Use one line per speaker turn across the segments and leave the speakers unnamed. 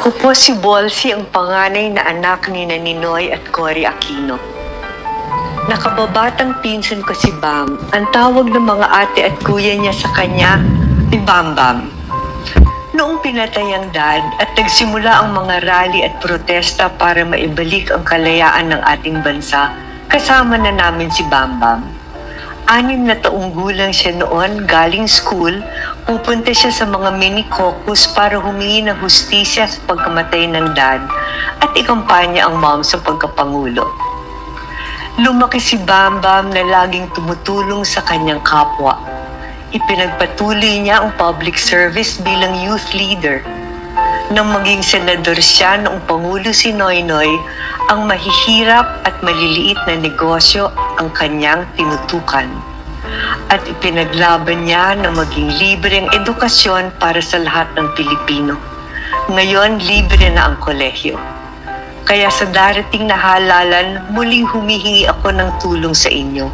Ako po si Bolsy, ang panganay na anak ni Ninoy at Cory Aquino. Nakababatang pinsan ko si Bam. Ang tawag ng mga ate at kuya niya sa kanya ay Bam Bam. Noong pinatay ang dad at nagsimula ang mga rally at protesta para maibalik ang kalayaan ng ating bansa, kasama na namin si Bam Bam. 6 na taong gulang siya noon, galing school, pupunta siya sa mga mini caucus para humingi ng hustisya sa pagkamatay ng dad at ikampanya ang mom sa pagkapangulo. Lumaki si Bam Bam na laging tumutulong sa kanyang kapwa. Ipinagpatuloy niya ang public service bilang youth leader. Nang maging senador siya noong Pangulo si Noynoy, ang mahihirap at maliliit na negosyo ang kanyang tinutukan. At ipinaglaban niya na maging libre ang edukasyon para sa lahat ng Pilipino. Ngayon, libre na ang kolehiyo. Kaya sa darating na halalan, muling humihingi ako ng tulong sa inyo.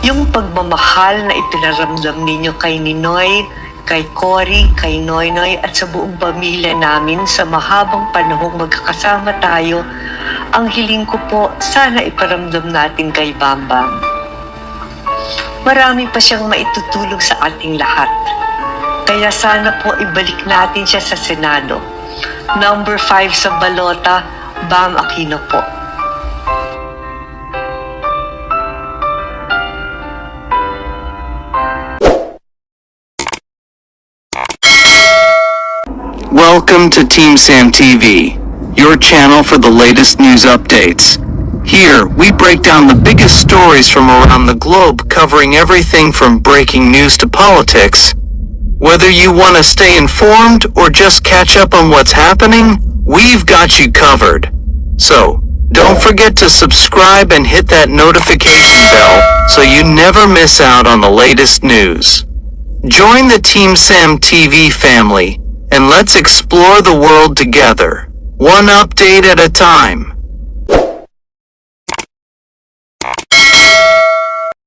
Yung pagmamahal na ipinaramdam ninyo kay Ninoy, kay Cory, kay Noynoy at sa buong pamilya namin sa mahabang panahong magkakasama tayo, ang hiling ko po, sana iparamdam natin kay Bam Bam. Marami pa siyang maitutulong sa ating lahat. Kaya sana po ibalik natin siya sa Senado. Number 5 sa balota, Bam Aquino po.
Welcome to Team Sam TV, your channel for the latest news updates. Here, we break down the biggest stories from around the globe, covering everything from breaking news to politics. Whether you want to stay informed or just catch up on what's happening, we've got you covered. So, don't forget to subscribe and hit that notification bell so you never miss out on the latest news. Join the Team Sam TV family, and let's explore the world together, one update at a time.